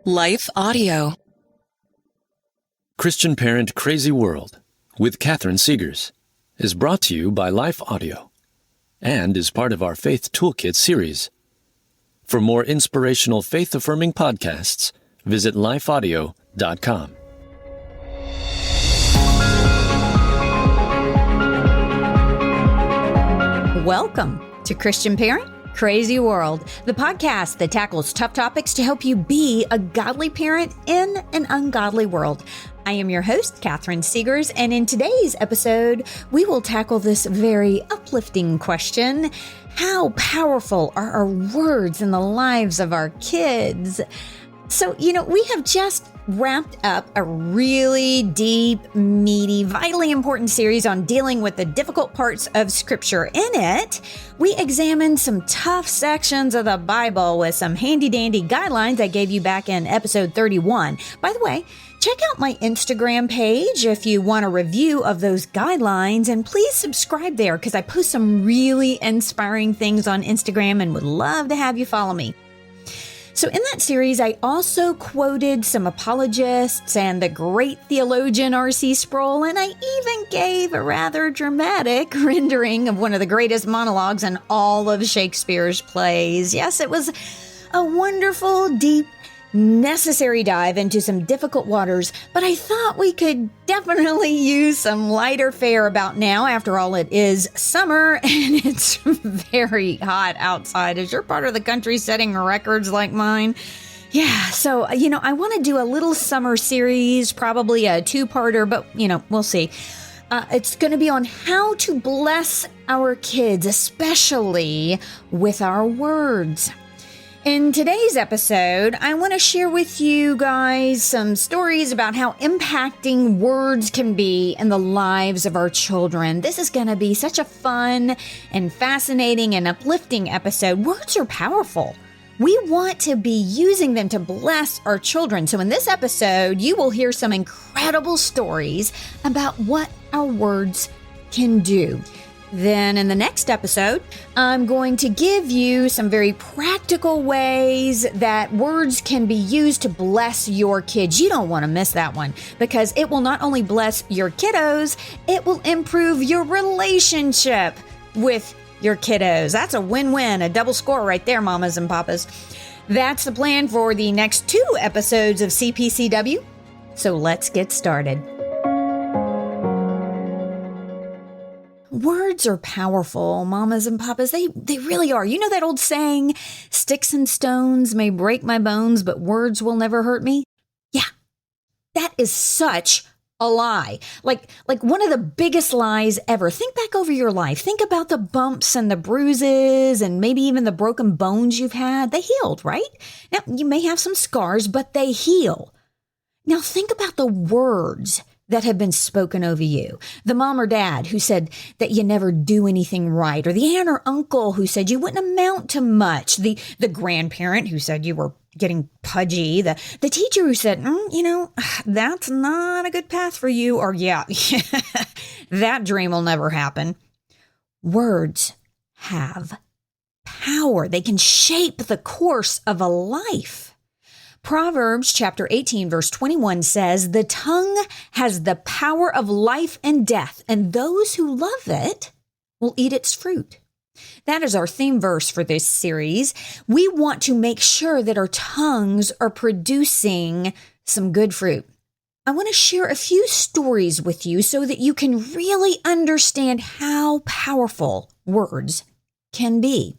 Life Audio. Christian Parent Crazy World with Catherine Segars is brought to you by Life Audio and is part of our Faith Toolkit series. For more inspirational faith-affirming podcasts, visit lifeaudio.com. Welcome to Christian Parent Crazy World, the podcast that tackles tough topics to help you be a godly parent in an ungodly world. I am your host, Catherine Segars, and in today's episode, we will tackle this very uplifting question: how powerful are our words in the lives of our kids? So, we have just wrapped up a really deep, meaty, vitally important series on dealing with the difficult parts of Scripture. In it, we examined some tough sections of the Bible with some handy-dandy guidelines I gave you back in episode 31. By the way, check out my Instagram page if you want a review of those guidelines, and please subscribe there because I post some really inspiring things on Instagram and would love to have you follow me. So in that series, I also quoted some apologists and the great theologian R.C. Sproul, and I even gave a rather dramatic rendering of one of the greatest monologues in all of Shakespeare's plays. Yes, it was a wonderful, deep, necessary dive into some difficult waters, but I thought we could definitely use some lighter fare about now. After all, it is summer and it's very hot outside. Is your part of the country setting records like mine? Yeah, so, I want to do a little summer series, probably a two-parter, but, we'll see. It's going to be on how to bless our kids, especially with our words. In today's episode, I want to share with you guys some stories about how impacting words can be in the lives of our children. This is going to be such a fun and fascinating and uplifting episode. Words are powerful. We want to be using them to bless our children. So in this episode, you will hear some incredible stories about what our words can do. Then in the next episode, I'm going to give you some very practical ways that words can be used to bless your kids. You don't want to miss that one because it will not only bless your kiddos, it will improve your relationship with your kiddos. That's a win-win, a double score right there, mamas and papas. That's the plan for the next 2 episodes of CPCW. So let's get started. Words are powerful, mamas and papas. They really are. You know that old saying, sticks and stones may break my bones, but words will never hurt me? Yeah, that is such a lie. Like one of the biggest lies ever. Think back over your life. Think about the bumps and the bruises and maybe even the broken bones you've had. They healed, right? Now, you may have some scars, but they heal. Now, think about the words that have been spoken over you. The mom or dad who said that you never do anything right, or the aunt or uncle who said you wouldn't amount to much, the grandparent who said you were getting pudgy, the teacher who said, that's not a good path for you, or that dream will never happen. Words have power. They can shape the course of a life. Proverbs chapter 18, verse 21 says, "The tongue has the power of life and death, and those who love it will eat its fruit." That is our theme verse for this series. We want to make sure that our tongues are producing some good fruit. I want to share a few stories with you so that you can really understand how powerful words can be.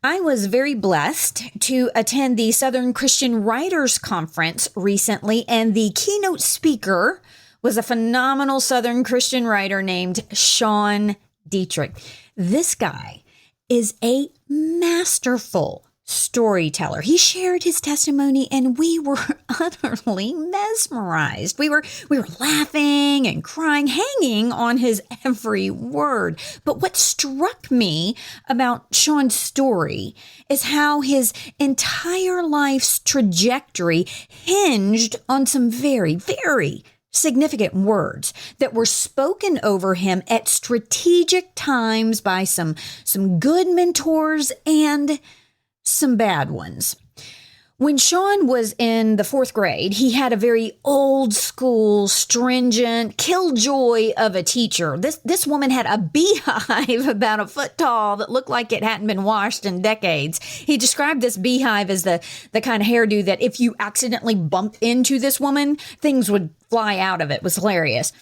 I was very blessed to attend the Southern Christian Writers Conference recently, and the keynote speaker was a phenomenal Southern Christian writer named Sean Dietrich. This guy is a masterful storyteller. He shared his testimony and we were utterly mesmerized. We were laughing and crying, hanging on his every word. But what struck me about Sean's story is how his entire life's trajectory hinged on some very, very significant words that were spoken over him at strategic times by some good mentors and some bad ones. When Sean was in the 4th grade, he had a very old school, stringent, killjoy of a teacher. This woman had a beehive about a foot tall that looked like it hadn't been washed in decades. He described this beehive as the kind of hairdo that if you accidentally bumped into this woman, things would fly out of it. It was hilarious.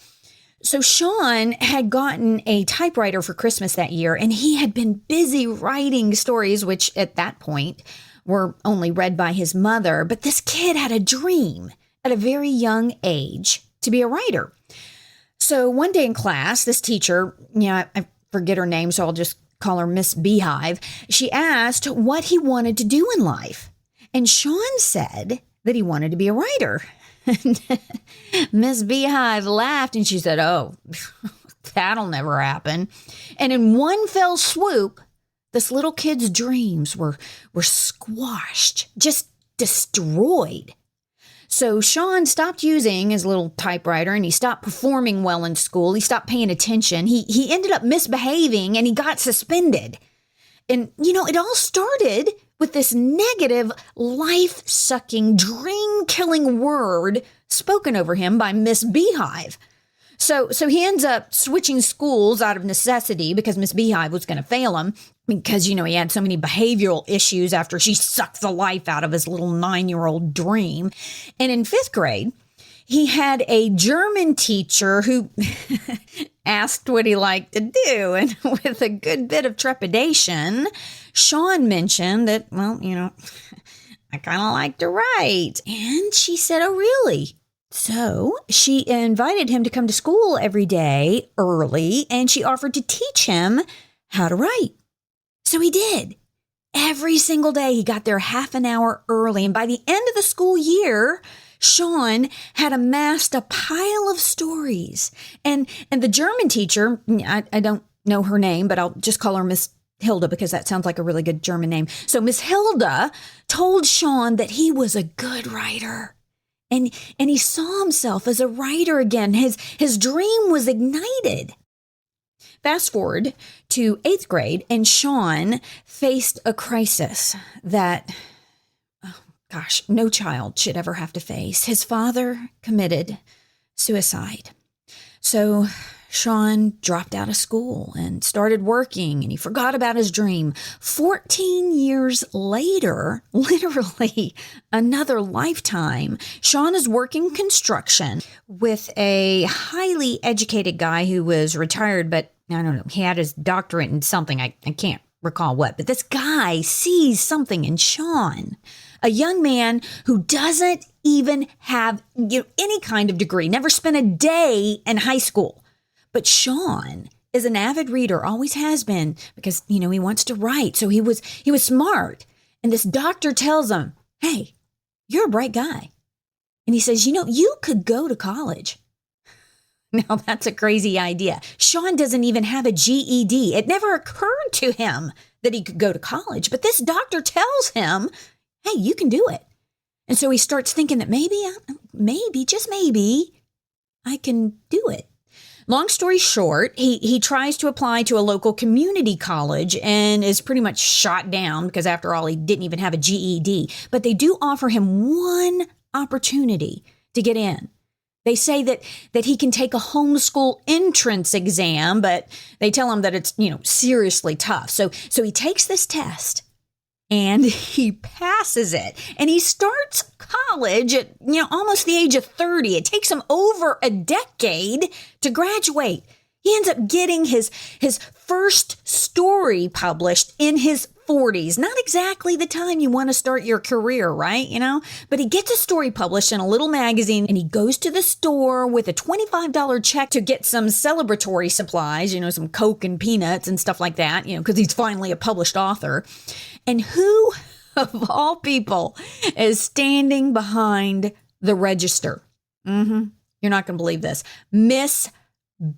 So Sean had gotten a typewriter for Christmas that year, and he had been busy writing stories, which at that point were only read by his mother. But this kid had a dream at a very young age to be a writer. So one day in class, this teacher, I forget her name, so I'll just call her Miss Beehive. She asked what he wanted to do in life. And Sean said that he wanted to be a writer. Miss Beehive laughed and she said, "Oh, that'll never happen." And in one fell swoop, this little kid's dreams were squashed, just destroyed. So Sean stopped using his little typewriter and he stopped performing well in school. He stopped paying attention. He ended up misbehaving and he got suspended. And, it all started with this negative, life-sucking, dream-killing word spoken over him by Miss Beehive. So he ends up switching schools out of necessity because Miss Beehive was going to fail him because, he had so many behavioral issues after she sucked the life out of his little 9-year-old dream. And in 5th grade, he had a German teacher who asked what he liked to do. And with a good bit of trepidation, Sean mentioned that, I kind of like to write. And she said, "Oh, really?" So she invited him to come to school every day early, and she offered to teach him how to write. So he did. Every single day he got there half an hour early, and by the end of the school year, Sean had amassed a pile of stories. And the German teacher, I don't know her name, but I'll just call her Miss Hilda because that sounds like a really good German name. So Miss Hilda told Sean that he was a good writer. And he saw himself as a writer again. His dream was ignited. Fast forward to 8th grade, and Sean faced a crisis that, no child should ever have to face. His father committed suicide. So Sean dropped out of school and started working, and he forgot about his dream. 14 years later, literally another lifetime, Sean is working construction with a highly educated guy who was retired, but I don't know, he had his doctorate in something. I can't recall what, but this guy sees something in Sean, a young man who doesn't even have any kind of degree, never spent a day in high school. But Sean is an avid reader, always has been, because, he wants to write. So he was smart. And this doctor tells him, "Hey, you're a bright guy." And he says, "You could go to college." Now, that's a crazy idea. Sean doesn't even have a GED. It never occurred to him that he could go to college. But this doctor tells him, "Hey, you can do it." And so he starts thinking that maybe, just maybe, I can do it. Long story short, he tries to apply to a local community college and is pretty much shot down because, after all, he didn't even have a GED. But they do offer him one opportunity to get in. They say that he can take a homeschool entrance exam, but they tell him that it's, seriously tough. So he takes this test and he passes it. And he starts college at, almost the age of 30. It takes him over a decade to graduate. He ends up getting his first story published in his 40s. Not exactly the time you want to start your career, right? But he gets a story published in a little magazine, and he goes to the store with a $25 check to get some celebratory supplies, some Coke and peanuts and stuff like that, because he's finally a published author. And who, of all people, is standing behind the register? You're not going to believe this. Miss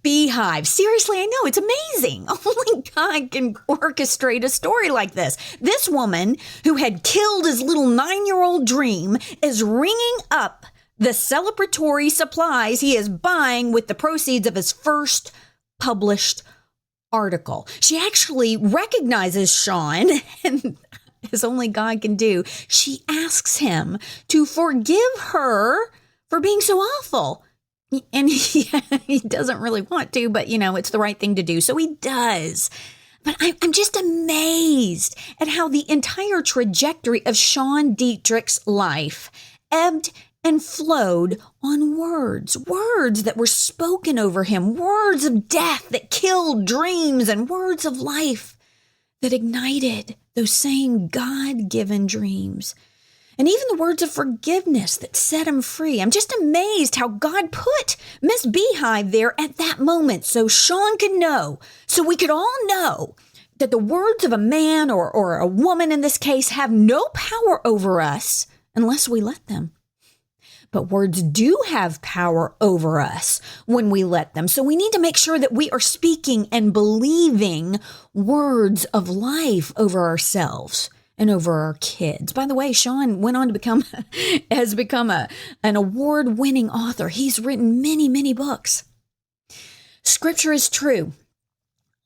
Beehive. Seriously, I know, it's amazing. Only God can orchestrate a story like this. This woman who had killed his little 9-year-old dream is ringing up the celebratory supplies he is buying with the proceeds of his first published article. She actually recognizes Sean, and as only God can do, she asks him to forgive her for being so awful. And he doesn't really want to, but it's the right thing to do. So he does. But I'm just amazed at how the entire trajectory of Sean Dietrich's life ebbed and flowed on words that were spoken over him, words of death that killed dreams, and words of life that ignited those same God-given dreams. And even the words of forgiveness that set him free. I'm just amazed how God put Miss Beehive there at that moment so Sean could know, so we could all know that the words of a man or a woman in this case have no power over us unless we let them. But words do have power over us when we let them. So we need to make sure that we are speaking and believing words of life over ourselves and over our kids. By the way, Sean went on to has become an award-winning author. He's written many, many books. Scripture is true.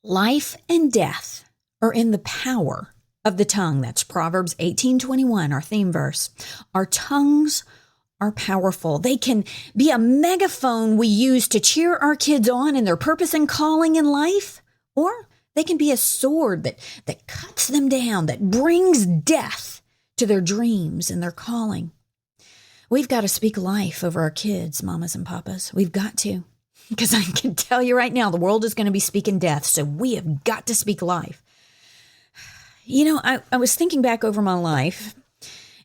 Life and death are in the power of the tongue. That's Proverbs 18:21, our theme verse. Our tongues are powerful. They can be a megaphone we use to cheer our kids on in their purpose and calling in life, or they can be a sword that cuts them down, that brings death to their dreams and their calling. We've got to speak life over our kids, mamas and papas. We've got to, because I can tell you right now, the world is going to be speaking death, so we have got to speak life. I was thinking back over my life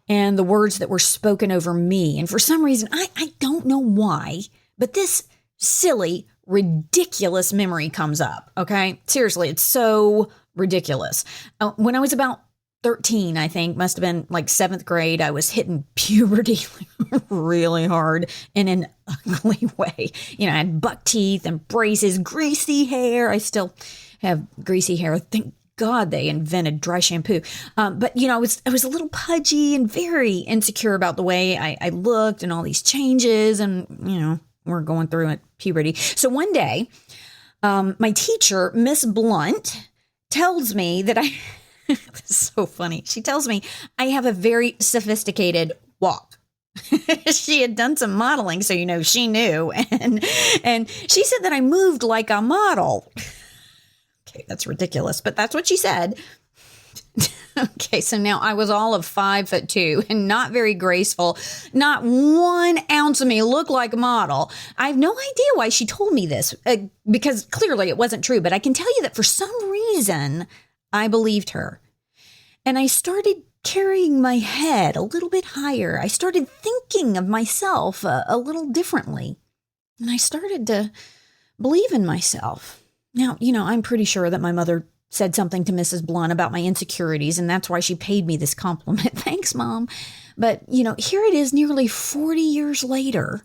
and the words that were spoken over me. And for some reason, I don't know why, but this silly, ridiculous memory comes up, okay? Seriously, it's so ridiculous. When I was about 13, I think, must have been like 7th grade, I was hitting puberty really hard in an ugly way. I had buck teeth and braces, greasy hair. I still have greasy hair. Thank God they invented dry shampoo. But I was a little pudgy and very insecure about the way I looked and all these changes, and we're going through it, puberty. So one day, my teacher, Miss Blunt, tells me that it's so funny. She tells me I have a very sophisticated walk. She had done some modeling, so she knew, and she said that I moved like a model. Okay, that's ridiculous, but that's what she said. Okay, so now I was all of 5'2" and not very graceful. Not 1 ounce of me looked like a model. I have no idea why she told me this, because clearly it wasn't true, but I can tell you that for some reason I believed her. And I started carrying my head a little bit higher. I started thinking of myself a little differently. And I started to believe in myself. Now, I'm pretty sure that my mother said something to Mrs. Blunt about my insecurities, and that's why she paid me this compliment. Thanks, Mom. But, here it is nearly 40 years later,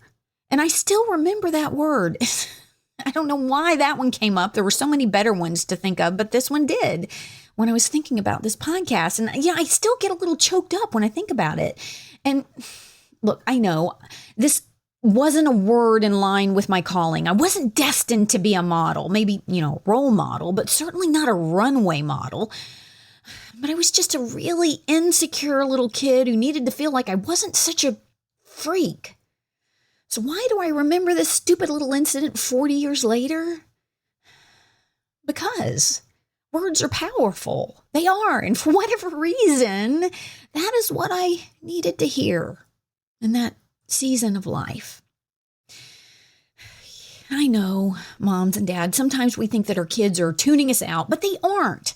and I still remember that word. I don't know why that one came up. There were so many better ones to think of, but this one did when I was thinking about this podcast. And, I still get a little choked up when I think about it. And look, I know this wasn't a word in line with my calling. I wasn't destined to be a model, maybe, role model, but certainly not a runway model. But I was just a really insecure little kid who needed to feel like I wasn't such a freak. So why do I remember this stupid little incident 40 years later? Because words are powerful. They are. And for whatever reason, that is what I needed to hear in that season of life. I know, moms and dads, sometimes we think that our kids are tuning us out, but they aren't.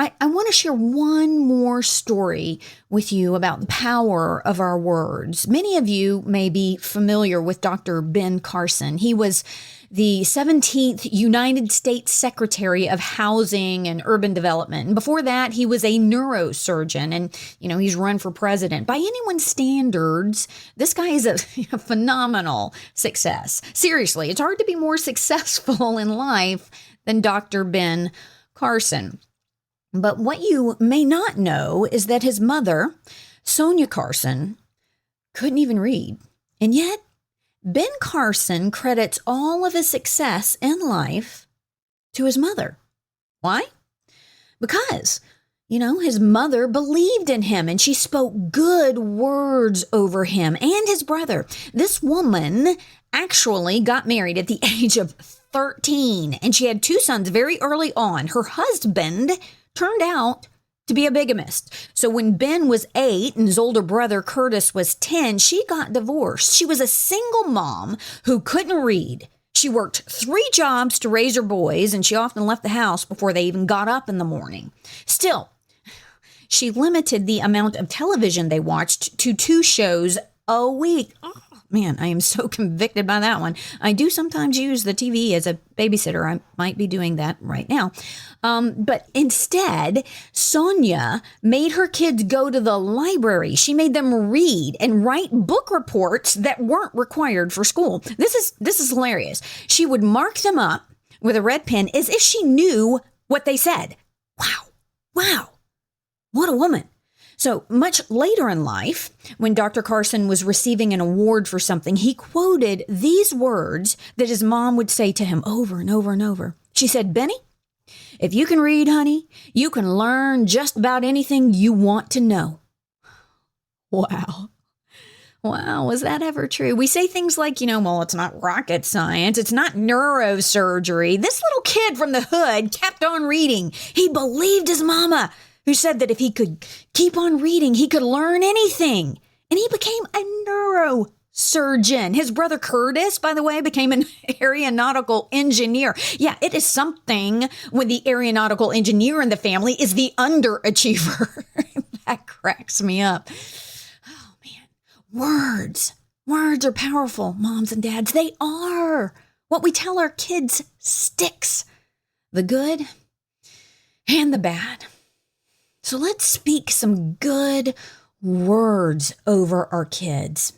I want to share one more story with you about the power of our words. Many of you may be familiar with Dr. Ben Carson. He was the 17th United States Secretary of Housing and Urban Development. And before that, he was a neurosurgeon, and, he's run for president. By anyone's standards, this guy is a phenomenal success. Seriously, it's hard to be more successful in life than Dr. Ben Carson. But what you may not know is that his mother, Sonia Carson, couldn't even read. And yet, Ben Carson credits all of his success in life to his mother. Why? Because His mother believed in him and she spoke good words over him and his brother. This woman actually got married at the age of 13 and she had 2 sons very early on. Her husband turned out to be a bigamist. So when Ben was 8 and his older brother Curtis was 10, she got divorced. She was a single mom who couldn't read. She worked 3 jobs to raise her boys and she often left the house before they even got up in the morning. Still, she limited the amount of television they watched to 2 shows a week. Oh, man, I am so convicted by that one. I do sometimes use the TV as a babysitter. I might be doing that right now. But instead, Sonia made her kids go to the library. She made them read and write book reports that weren't required for school. This is hilarious. She would mark them up with a red pen as if she knew what they said. Wow. What a woman. So much later in life, when Dr. Carson was receiving an award for something, he quoted these words that his mom would say to him over and over and over. She said, "Benny, if you can read, honey, you can learn just about anything you want to know." Wow, was that ever true? We say things like, well, it's not rocket science. It's not neurosurgery. This little kid from the hood kept on reading. He believed his mama, who said that if he could keep on reading, he could learn anything. And he became a neurosurgeon. His brother Curtis, by the way, became an aeronautical engineer. Yeah, it is something when the aeronautical engineer in the family is the underachiever. That cracks me up. Oh, man. Words are powerful, moms and dads. They are. What we tell our kids sticks. The good and the bad. So let's speak some good words over our kids.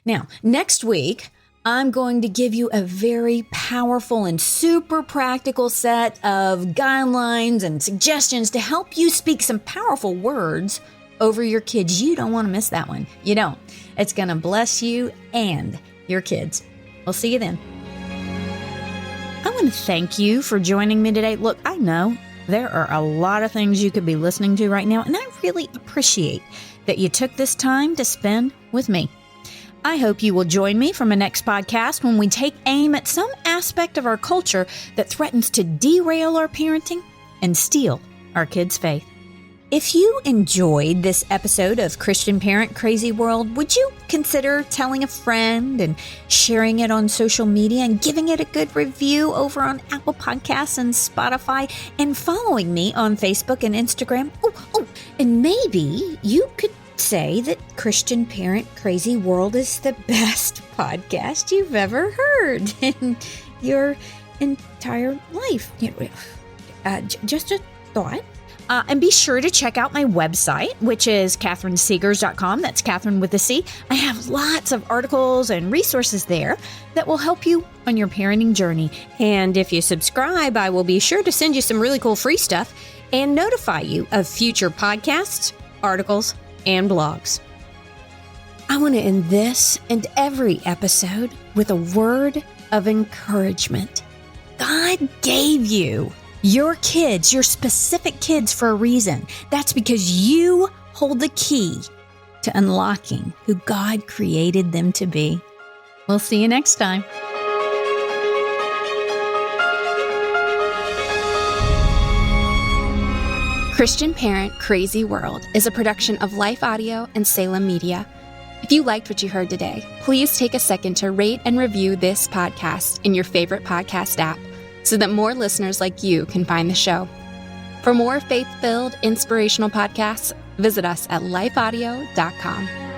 Now, next week, I'm going to give you a very powerful and super practical set of guidelines and suggestions to help you speak some powerful words over your kids. You don't want to miss that one. You don't. It's going to bless you and your kids. We'll see you then. I want to thank you for joining me today. Look, I know there are a lot of things you could be listening to right now, and I really appreciate that you took this time to spend with me. I hope you will join me for my next podcast when we take aim at some aspect of our culture that threatens to derail our parenting and steal our kids' faith. If you enjoyed this episode of Christian Parent Crazy World, would you consider telling a friend and sharing it on social media and giving it a good review over on Apple Podcasts and Spotify and following me on Facebook and Instagram? Oh, and maybe you could say that Christian Parent Crazy World is the best podcast you've ever heard in your entire life. Just a thought. And be sure to check out my website, which is CatherineSegars.com. That's Catherine with a C. I have lots of articles and resources there that will help you on your parenting journey. And if you subscribe, I will be sure to send you some really cool free stuff and notify you of future podcasts, articles, and blogs. I want to end this and every episode with a word of encouragement. God gave you your kids, your specific kids, for a reason. That's because you hold the key to unlocking who God created them to be. We'll see you next time. Christian Parent Crazy World is a production of Life Audio and Salem Media. If you liked what you heard today, please take a second to rate and review this podcast in your favorite podcast app, so that more listeners like you can find the show. For more faith-filled, inspirational podcasts, visit us at lifeaudio.com.